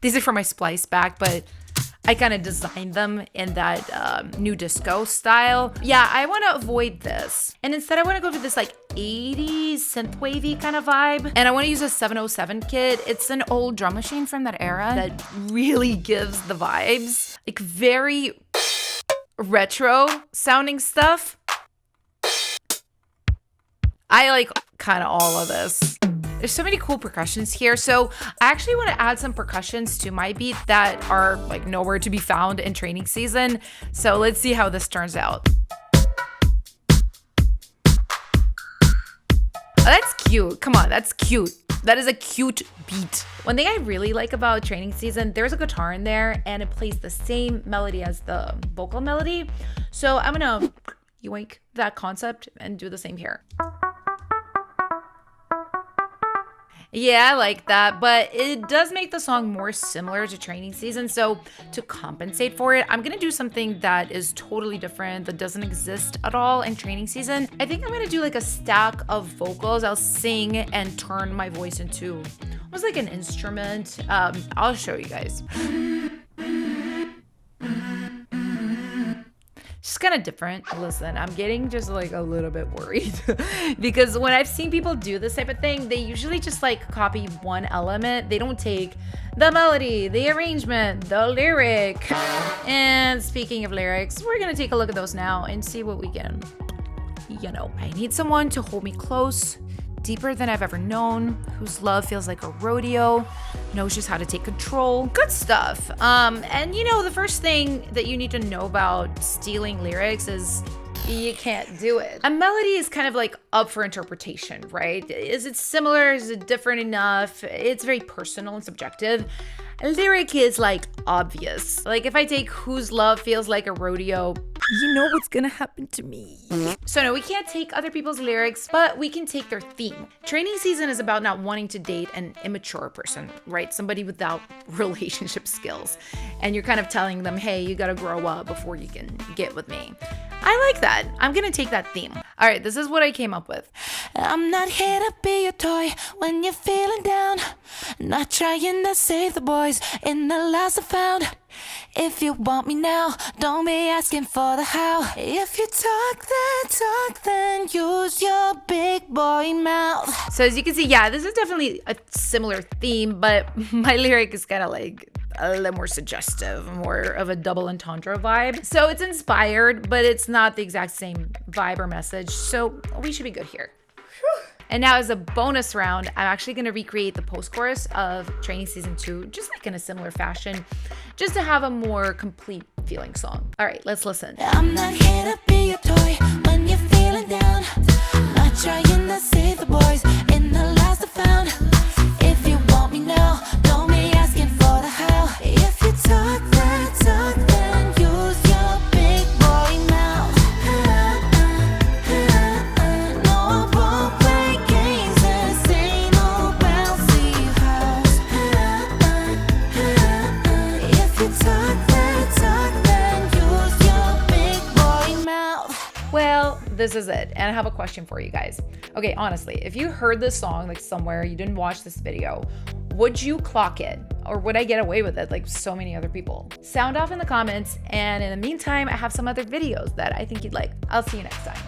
These are for my splice back, but I kind of designed them in that new disco style. Yeah, I want to avoid this. And instead I want to go for this like 80s synthwavy kind of vibe. And I want to use a 707 kit. It's an old drum machine from that era that really gives the vibes. Like very retro sounding stuff. I like kind of all of this. There's so many cool percussions here. So I actually want to add some percussions to my beat that are like nowhere to be found in training season. So let's see how this turns out. Oh, that's cute. Come on, that's cute. That is a cute beat. One thing I really like about training season, there's a guitar in there and it plays the same melody as the vocal melody. So I'm gonna yoink that concept and do the same here. Yeah, I like that, but it does make the song more similar to training season. So to compensate for it, I'm gonna do something that is totally different, that doesn't exist at all in training season. I think I'm gonna do like a stack of vocals. I'll sing and turn my voice into almost like an instrument. I'll show you guys. Just kind of different. Listen, I'm getting just like a little bit worried because when I've seen people do this type of thing, they usually just like copy one element. They don't take the melody, the arrangement, the lyric. And speaking of lyrics, we're gonna take a look at those now and see what we can, I need someone to hold me close, deeper than I've ever known, whose love feels like a rodeo, knows just how to take control. Good stuff. And the first thing that you need to know about stealing lyrics is you can't do it. A melody is kind of like up for interpretation, right? Is it similar? Is it different enough? It's very personal and subjective. A lyric is like obvious. Like if I take whose love feels like a rodeo, you know what's gonna happen to me. So no, we can't take other people's lyrics, but we can take their theme. Training season is about not wanting to date an immature person, right? Somebody without relationship skills. And you're kind of telling them, hey, you gotta grow up before you can get with me. I like that. I'm gonna take that theme. All right, this is what I came up with. I'm not here to be your toy when you're feeling down. Not trying to save the boys in the lost I found. If you want me now, don't be asking for the how. If you talk, then use your big boy mouth. So as you can see, yeah, this is definitely a similar theme, but my lyric is kind of like a little more suggestive, more of a double entendre vibe. So it's inspired, but it's not the exact same vibe or message. So we should be good here. And now as a bonus round, I'm actually gonna recreate the post-chorus of Training Season 2, just like in a similar fashion, just to have a more complete feeling song. All right, let's listen. I'm not here to be your toy when you're feeling down. Not trying to save the boys in the last I found. If you want me now, don't be asking for the how. If you talk, then use your big boy mouth. No, I won't play games. This ain't no bouncy house. If you talk, then use your big boy mouth. Well, this is it. And I have a question for you guys. Okay, honestly, if you heard this song like somewhere, you didn't watch this video, would you clock it? Or would I get away with it like so many other people? Sound off in the comments. And in the meantime, I have some other videos that I think you'd like. I'll see you next time.